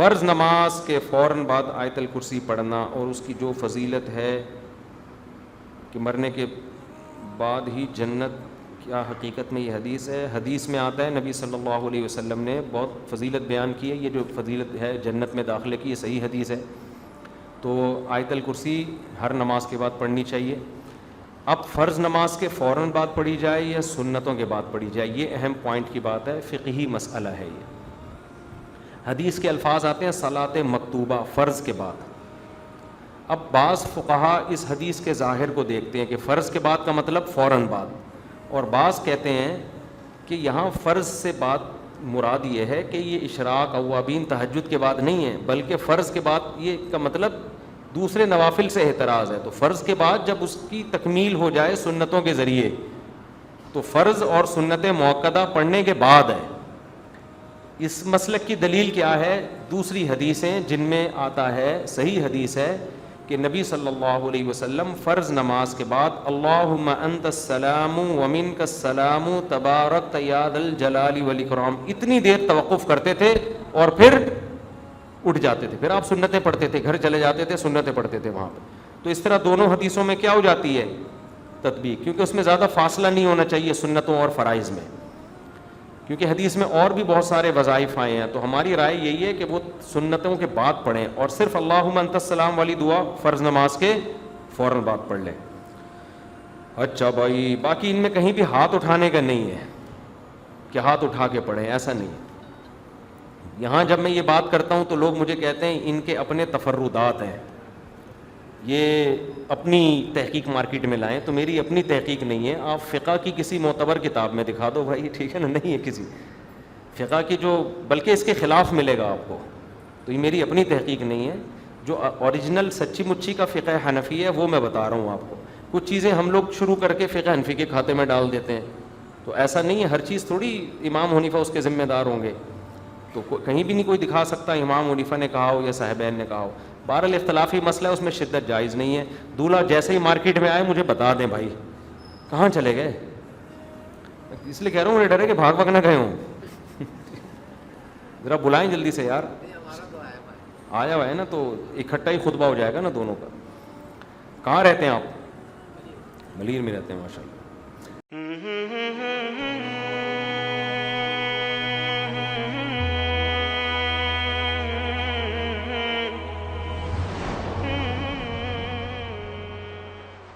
فرض نماز کے فوراً بعد آیت الکرسی پڑھنا اور اس کی جو فضیلت ہے کہ مرنے کے بعد ہی جنت، کیا حقیقت میں یہ حدیث ہے؟ حدیث میں آتا ہے، نبی صلی اللہ علیہ وسلم نے بہت فضیلت بیان کی ہے، یہ جو فضیلت ہے جنت میں داخلے کی، یہ صحیح حدیث ہے۔ تو آیت الکرسی ہر نماز کے بعد پڑھنی چاہیے۔ اب فرض نماز کے فوراً بعد پڑھی جائے یا سنتوں کے بعد پڑھی جائے، یہ اہم پوائنٹ کی بات ہے، فقہی مسئلہ ہے یہ۔ حدیث کے الفاظ آتے ہیں صلاۃ مکتوبہ، فرض کے بعد۔ اب بعض فقہا اس حدیث کے ظاہر کو دیکھتے ہیں کہ فرض کے بعد کا مطلب فوراً بعد، اور بعض کہتے ہیں کہ یہاں فرض سے بات مراد یہ ہے کہ یہ اشراق، اوابین، تہجد کے بعد نہیں ہے، بلکہ فرض کے بعد یہ کا مطلب دوسرے نوافل سے احتراز ہے۔ تو فرض کے بعد جب اس کی تکمیل ہو جائے سنتوں کے ذریعے، تو فرض اور سنت مؤکدہ پڑھنے کے بعد ہے۔ اس مسلک کی دلیل کیا ہے؟ دوسری حدیثیں جن میں آتا ہے، صحیح حدیث ہے کہ نبی صلی اللہ علیہ وسلم فرض نماز کے بعد اللہم انت السلام ومنک السلام تبارکت یا ذا الجلال والاکرام اتنی دیر توقف کرتے تھے اور پھر اٹھ جاتے تھے، پھر آپ سنتیں پڑھتے تھے، گھر چلے جاتے تھے، سنتیں پڑھتے تھے وہاں پہ۔ تو اس طرح دونوں حدیثوں میں کیا ہو جاتی ہے؟ تطبیق، کیونکہ اس میں زیادہ فاصلہ نہیں ہونا چاہیے سنتوں اور فرائض میں، کیونکہ حدیث میں اور بھی بہت سارے وظائف آئے ہیں۔ تو ہماری رائے یہی ہے کہ وہ سنتوں کے بعد پڑھیں، اور صرف اللہم انت السلام والی دعا فرض نماز کے فوراً بعد پڑھ لیں۔ اچھا بھائی، باقی ان میں کہیں بھی ہاتھ اٹھانے کا نہیں ہے کہ ہاتھ اٹھا کے پڑھیں، ایسا نہیں ہے۔ یہاں جب میں یہ بات کرتا ہوں تو لوگ مجھے کہتے ہیں ان کے اپنے تفردات ہیں، یہ اپنی تحقیق مارکیٹ میں لائیں، تو میری اپنی تحقیق نہیں ہے۔ آپ فقہ کی کسی معتبر کتاب میں دکھا دو بھائی، ٹھیک ہے نا، نہیں ہے کسی فقہ کی جو بلکہ اس کے خلاف ملے گا آپ کو، تو یہ میری اپنی تحقیق نہیں ہے۔ جو اوریجنل سچی مچی کا فقہ حنفی ہے وہ میں بتا رہا ہوں آپ کو۔ کچھ چیزیں ہم لوگ شروع کر کے فقہ حنفی کے کھاتے میں ڈال دیتے ہیں، تو ایسا نہیں ہے، ہر چیز تھوڑی امام حنیفہ اس کے ذمہ دار ہوں گے، تو کہیں بھی نہیں کوئی دکھا سکتا امام حنیفہ نے کہا ہو یا صاحبین نے کہا ہو۔ بہرحال اختلافی مسئلہ ہے، اس میں شدت جائز نہیں ہے۔ دولہا جیسے ہی مارکیٹ میں آئے مجھے بتا دیں بھائی کہاں چلے گئے، اس لیے کہہ رہا ہوں، مجھے ڈر ہے کہ بھاگ بھاگ نہ گئے ہوں۔ ذرا بلائیں جلدی سے یار، آیا ہوا ہے نا، تو اکٹھا ہی خطبہ ہو جائے گا نا دونوں کا۔ کہاں رہتے ہیں آپ؟ ملیر میں رہتے ہیں، ماشاء اللہ۔